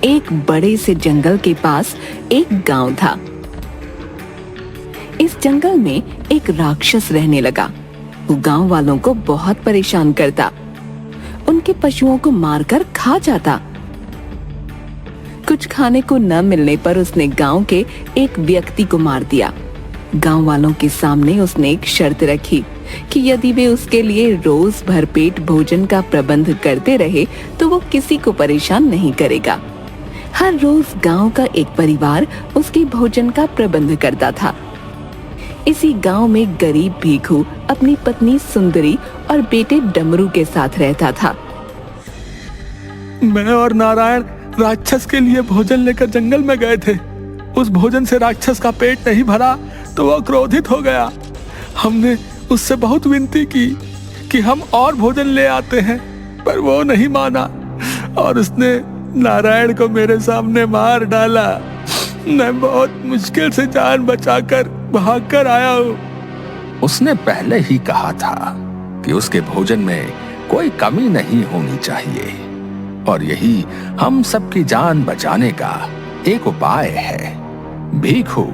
एक बड़े से जंगल के पास एक गांव था। इस जंगल में एक राक्षस रहने लगा। वो गांव वालों को बहुत परेशान करता, उनके पशुओं को मारकर खा जाता। कुछ खाने को न मिलने पर उसने गांव के एक व्यक्ति को मार दिया। गांव वालों के सामने उसने एक शर्त रखी कि यदि वे उसके लिए रोज भरपेट भोजन का प्रबंध करते रहे तो वो किसी को परेशान नहीं करेगा। हर रोज गांव का एक परिवार उसके भोजन का प्रबंध करता था। इसी गांव में गरीब भीखू अपनी पत्नी सुंदरी और बेटे डमरू के साथ रहता था। मैं और नारायण राक्षस के लिए भोजन लेकर जंगल में गए थे। उस भोजन से राक्षस का पेट नहीं भरा तो वह क्रोधित हो गया। हमने उससे बहुत विनती की कि हम और भोजन ले आते हैं, पर वो नहीं माना और उसने नारायण को मेरे सामने मार डाला। मैं बहुत मुश्किल से जान बचाकर भागकर आया हूँ। उसने पहले ही कहा था कि उसके भोजन में कोई कमी नहीं होनी चाहिए और यही हम सबकी जान बचाने का एक उपाय है। भीखू,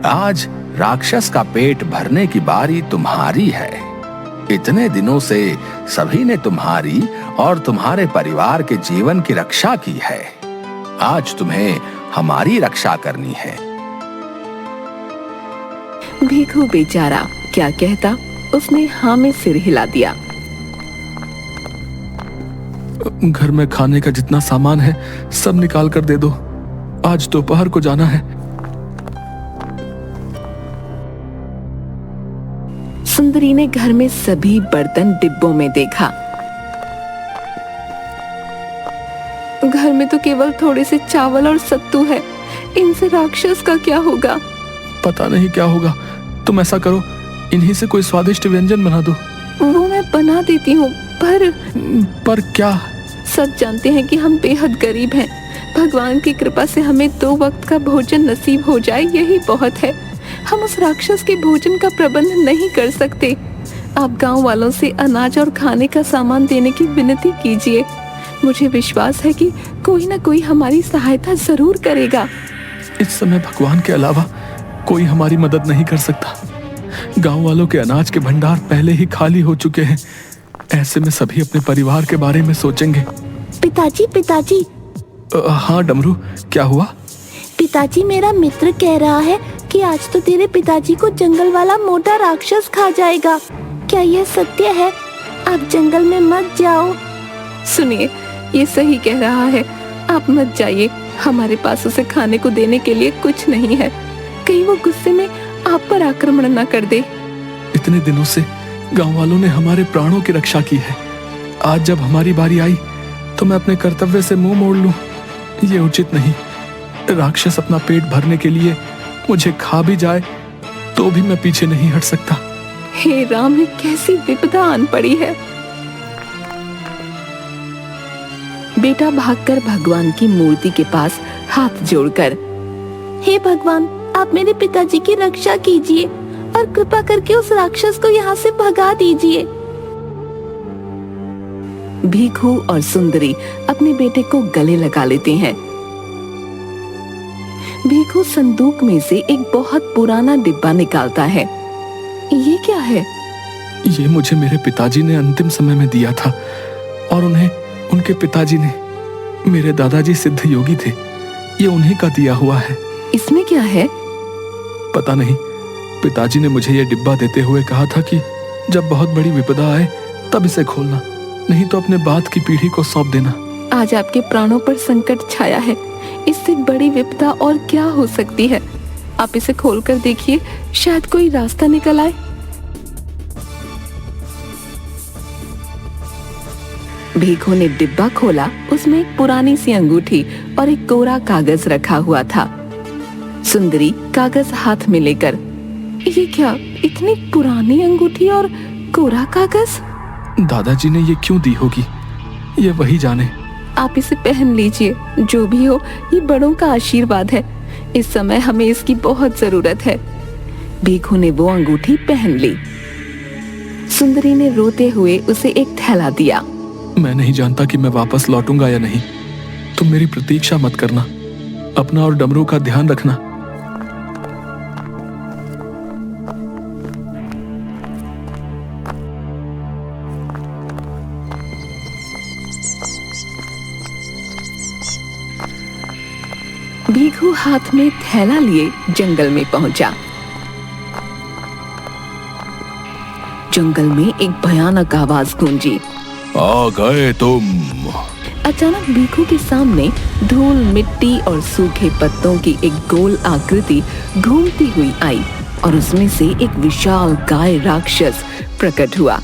आज राक्षस का पेट भरने की बारी तुम्हारी है। इतने दिनों से सभी ने तुम्हारी और तुम्हारे परिवार के जीवन की रक्षा की है। आज तुम्हें हमारी रक्षा करनी है। भीखू बेचारा क्या कहता, उसने हाँ में सिर हिला दिया। घर में खाने का जितना सामान है सब निकाल कर दे दो, आज दोपहर को जाना है। सुंदरी ने घर में सभी बर्तन डिब्बों में देखा। घर में तो केवल थोड़े से चावल और सत्तू है, इनसे राक्षस का क्या होगा? पता नहीं क्या होगा। तुम ऐसा करो, इन्हीं से कोई स्वादिष्ट व्यंजन बना दो। वो मैं बना देती हूँ, पर क्या? सब जानते हैं कि हम बेहद गरीब हैं। भगवान की कृपा से हमें 2 वक्त का भोजन नसीब हो जाए, यही बहुत है। हम उस राक्षस के भोजन का प्रबंध नहीं कर सकते। आप गांव वालों से अनाज और खाने का सामान देने की विनती कीजिए। मुझे विश्वास है कि कोई न कोई हमारी सहायता जरूर करेगा। इस समय भगवान के अलावा कोई हमारी मदद नहीं कर सकता। गांव वालों के अनाज के भंडार पहले ही खाली हो चुके हैं। ऐसे में सभी अपने परिवार के बारे में सोचेंगे। पिताजी। हाँ डमरू, क्या हुआ? पिताजी, मेरा मित्र कह रहा है कि आज तो तेरे पिताजी को जंगल वाला मोटा राक्षस खा जाएगा। क्या यह सत्य है? आप जंगल में मत जाओ। सुनिए, ये सही कह रहा है। आप मत जाइए, हमारे पास उसे खाने को देने के लिए कुछ नहीं है। कहीं वो गुस्से में आप पर आक्रमण न कर दे। इतने दिनों से गांव वालों ने हमारे प्राणों की रक्षा की है। आज जब हमारी बारी आई तो मैं अपने कर्तव्य से मुंह मोड़ लूं, ये उचित नहीं। राक्षस अपना पेट भरने के लिए मुझे खा भी जाए तो भी मैं पीछे नहीं हट सकता। हे राम, ये कैसी विपदा आन पड़ी है। बेटा भागकर भगवान की मूर्ति के पास हाथ जोड़कर, हे भगवान, आप मेरे पिताजी की रक्षा कीजिए और कृपा करके उस राक्षस को यहाँ से भगा दीजिए। भीखू और सुंदरी अपने बेटे को गले लगा लेते हैं। भीखू संदूक में से एक बहुत पुराना डिब्बा निकालता है। ये क्या है? ये मुझे मेरे पिताजी ने अंतिम समय में दिया था और उन्हें उनके पिताजी ने, मेरे दादाजी सिद्ध योगी थे, ये उन्हीं का दिया हुआ है। इसमें क्या है? पता नहीं। पिताजी ने मुझे ये डिब्बा देते हुए कहा था कि जब बहुत बड़ी विपदा आए तब इसे खोलना, नहीं तो अपने बाद की पीढ़ी को सौंप देना। आज आपके प्राणों पर संकट छाया है, इससे बड़ी विपदा और क्या हो सकती है? आप इसे खोलकर देखिए, शायद कोई रास्ता निकल आए। भीखू ने डिब्बा खोला, उसमें एक पुरानी सी अंगूठी और एक कोरा कागज रखा हुआ था। सुंदरी कागज हाथ में लेकर, ये क्या, इतनी पुरानी अंगूठी और कोरा कागज? दादाजी ने ये क्यों दी होगी, ये वही जाने। आप इसे पहन लीजिए, जो भी हो, ये बड़ों का आशीर्वाद है। इस समय हमें इसकी बहुत जरूरत है। भीखू ने वो अंगूठी पहन ली। सुंदरी ने रोते हुए उसे एक थैला दिया। मैं नहीं जानता कि मैं वापस लौटूंगा या नहीं। तुम मेरी प्रतीक्षा मत करना, अपना और डमरू का ध्यान रखना। भीखू हाथ में थैला लिए जंगल में पहुंचा। जंगल में एक भयानक आवाज गूंजी। आ गए तुम। अचानक भीखू के सामने धूल, मिट्टी और सूखे पत्तों की एक गोल आकृति घूमती हुई आई और उसमें से एक विशाल गाय राक्षस प्रकट हुआ।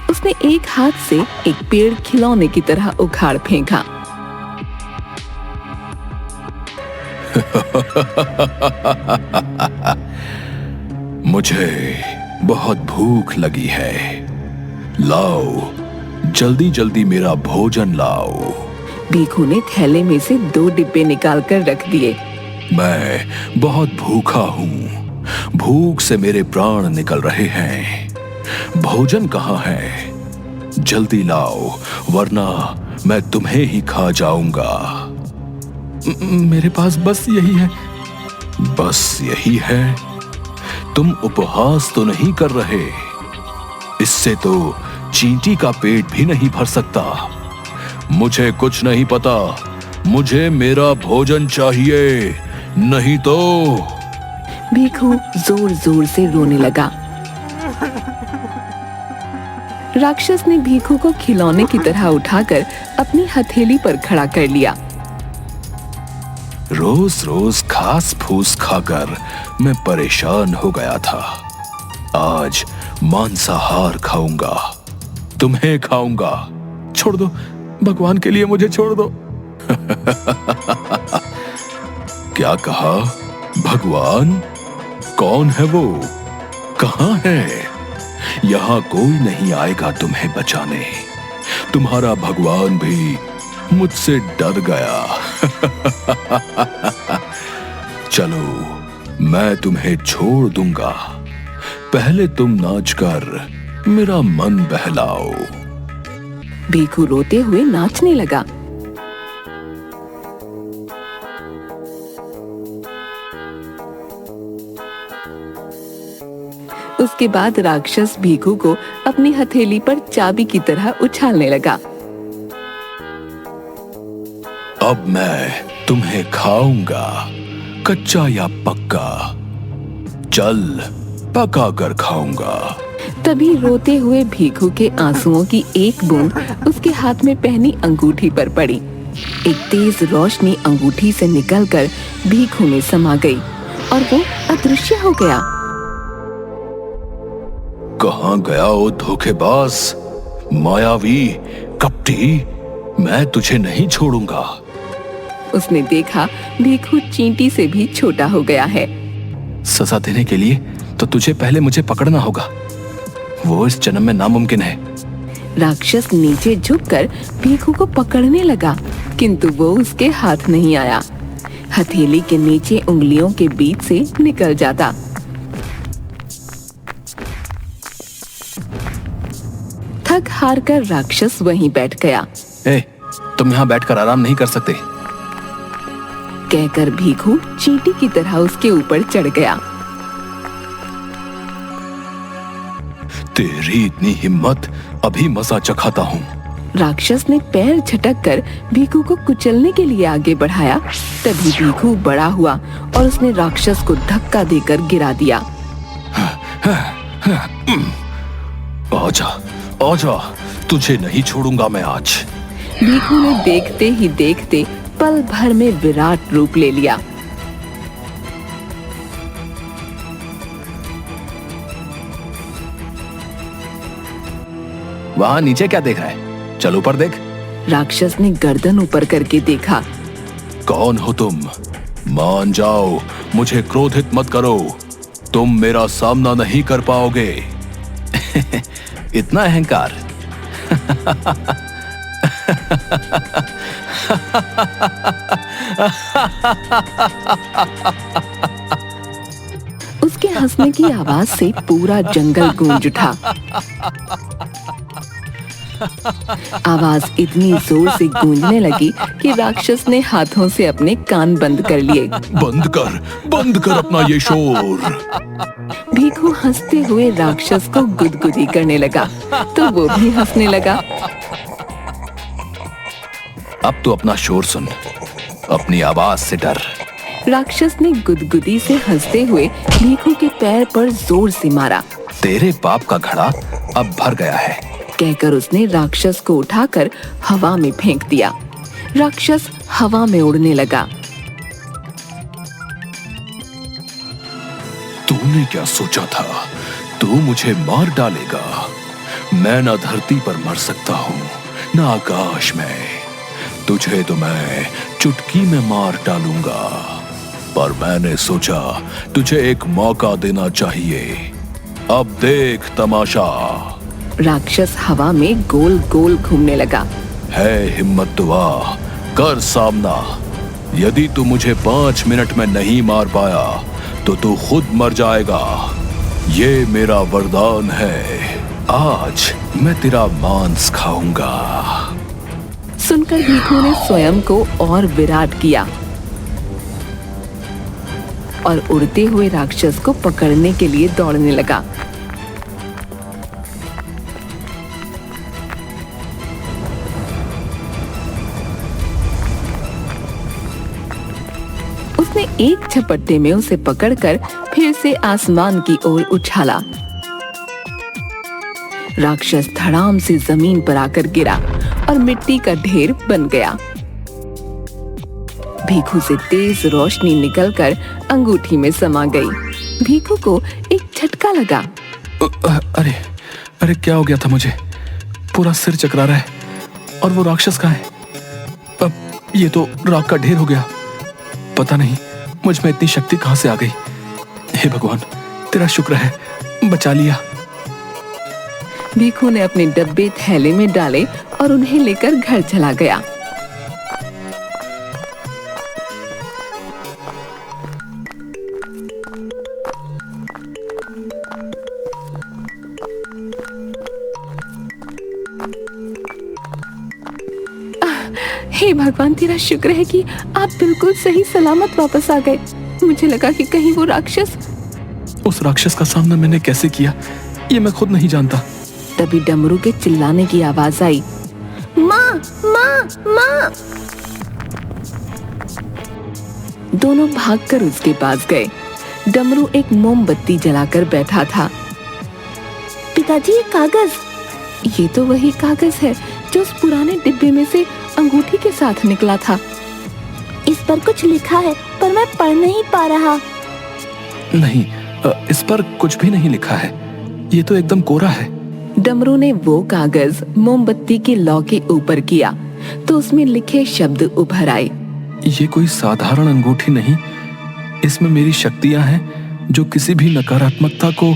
उसने एक हाथ से एक पेड़ खिलौने की तरह उखाड़ फेंका। मुझे बहुत भूख लगी है, लाओ जल्दी जल्दी मेरा भोजन लाओ। भीखू ने थैले में से 2 डिब्बे निकालकर रख दिए। मैं बहुत भूखा हूँ, भूख से मेरे प्राण निकल रहे हैं। भोजन कहाँ है? जल्दी लाओ वरना मैं तुम्हें ही खा जाऊंगा। मेरे पास बस यही है। बस यही है? तुम उपहास तो नहीं कर रहे? इससे तो चींटी का पेट भी नहीं भर सकता। मुझे कुछ नहीं पता, मुझे मेरा भोजन चाहिए, नहीं तो। भीखू जोर जोर से रोने लगा। राक्षस ने भीखू को खिलौने की तरह उठाकर अपनी हथेली पर खड़ा कर लिया। रोज रोज घास फूस खाकर मैं परेशान हो गया था। आज मांसाहार खाऊंगा, तुम्हें खाऊंगा। छोड़ दो, भगवान के लिए मुझे छोड़ दो। क्या कहा? भगवान? कौन है वो? कहाँ है? यहाँ कोई नहीं आएगा तुम्हें बचाने। तुम्हारा भगवान भी मुझसे डर गया। चलो मैं तुम्हें छोड़ दूंगा, पहले तुम नाचकर मेरा मन बहलाओ। भीखू रोते हुए नाचने लगा। उसके बाद राक्षस भीखू को अपनी हथेली पर चाबी की तरह उछालने लगा। अब मैं तुम्हें खाऊंगा, कच्चा या पक्का। चल पका कर खाऊंगा। तभी रोते हुए भीखू के आंसुओं की एक बूंद उसके हाथ में पहनी अंगूठी पर पड़ी। एक तेज रोशनी अंगूठी से निकलकर भीखू में समा गई और वो अदृश्य हो गया। कहाँ गया ओ धोखेबाज, मायावी, कपटी? मैं तुझे नहीं छोड़ूंगा। उसने देखा भीखू चींटी से भी छोटा हो गया है। सजा देने के लिए तो तुझे पहले मुझे पकड़ना होगा, वो इस जन्म में नामुमकिन है। राक्षस नीचे झुककर भीखू को पकड़ने लगा, किंतु वो उसके हाथ नहीं आया। हथेली के नीचे उंगलियों के बीच से निकल जाता। थक हार कर राक्षस वहीं बैठ गया। तुम यहाँ बैठकर आराम नहीं कर सकते, कहकर भीखू चींटी की तरह उसके ऊपर चढ़ गया। तेरी इतनी हिम्मत, अभी मजा चखाता हूँ। राक्षस ने पैर झटक कर भीखू को कुचलने के लिए आगे बढ़ाया। तभी भीखू बड़ा हुआ और उसने राक्षस को धक्का देकर गिरा दिया। आजा, आजा, तुझे नहीं छोड़ूंगा मैं आज। भीखू ने देखते ही देखते पल भर में विराट रूप ले लिया। वहाँ नीचे क्या देख रहा है? चल ऊपर देख। राक्षस ने गर्दन ऊपर करके देखा। कौन हो तुम? मान जाओ, मुझे क्रोधित मत करो, तुम मेरा सामना नहीं कर पाओगे। इतना अहंकार? उसके हंसने की आवाज से पूरा जंगल गूंज उठा। आवाज इतनी जोर से गूंजने लगी कि राक्षस ने हाथों से अपने कान बंद कर लिए। बंद कर अपना ये शोर। भीखू हंसते हुए राक्षस को गुदगुदी करने लगा तो वो भी हंसने लगा। अब तो अपना शोर सुन, अपनी आवाज से डर। राक्षस ने गुदगुदी से हंसते हुए भीखू के पैर पर जोर से मारा। तेरे पाप का घड़ा अब भर गया है, कहकर उसने राक्षस को उठाकर हवा में फेंक दिया। राक्षस हवा में उड़ने लगा। तूने क्या सोचा था? तू मुझे मार डालेगा? मैं ना धरती पर मर सकता हूँ ना आकाश में। तुझे तो मैं चुटकी में मार डालूंगा, पर मैंने सोचा तुझे एक मौका देना चाहिए। अब देख तमाशा। राक्षस हवा में गोल गोल घूमने लगा। है हिम्मत तो आ, कर सामना। यदि तू मुझे 5 मिनट में नहीं मार पाया तो तू खुद मर जाएगा। ये मेरा वरदान है, आज मैं तेरा मांस खाऊंगा। सुनकर भीखू ने स्वयं को और विराट किया और उड़ते हुए राक्षस को पकड़ने के लिए दौड़ने लगा। उसने एक झपट्टे में उसे पकड़कर फिर से आसमान की ओर उछाला। राक्षस धड़ाम से जमीन पर आकर गिरा और मिट्टी का ढेर बन गया। भीखू से तेज रोशनी निकलकर अंगूठी में समा गई। भीखू को एक झटका लगा। अरे अरे क्या हो गया था मुझे? पूरा सिर चकरा रहा है। और वो राक्षस कहाँ है? अब ये तो राख का ढेर हो गया। पता नहीं मुझ में इतनी शक्ति कहाँ से आ गई। हे भगवान, तेरा शुक्र है, बचा लिया। भीखू ने अपने डब्बे थैले में डाले और उन्हें लेकर घर चला गया। हे भगवान, तेरा शुक्र है कि आप बिल्कुल सही सलामत वापस आ गए। मुझे लगा कि कहीं वो राक्षस। उस राक्षस का सामना मैंने कैसे किया ये मैं खुद नहीं जानता। तभी डमरू के चिल्लाने की आवाज आई। माँ, माँ, माँ। दोनों भागकर उसके पास गए। डमरू एक मोमबत्ती जलाकर बैठा था। पिताजी, ये कागज। ये तो वही कागज है जो उस पुराने डिब्बे में से अंगूठी के साथ निकला था। इस पर कुछ लिखा है पर मैं पढ़ नहीं पा रहा। नहीं, इस पर कुछ भी नहीं लिखा है। ये तो एकदम कोरा है। डमरू ने वो कागज मोमबत्ती की लौ के ऊपर किया तो उसमें लिखे शब्द उभर आए। ये कोई साधारण अंगूठी नहीं, इसमें मेरी शक्तियां हैं जो किसी भी नकारात्मकता को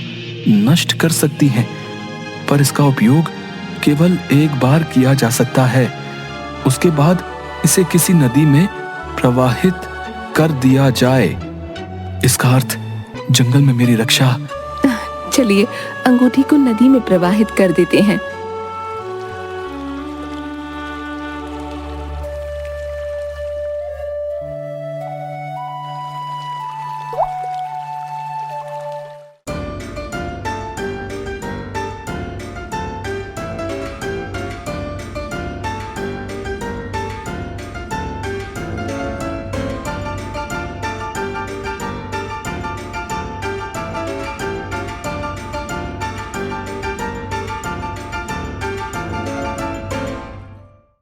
नष्ट कर सकती हैं, पर इसका उपयोग केवल एक बार किया जा सकता है। उसके बाद इसे किसी नदी में प्रवाहित कर दिया जाए। इसका अर्थ जंगल में मेरी रक्षा। चलिए अंगूठी को नदी में प्रवाहित कर देते हैं।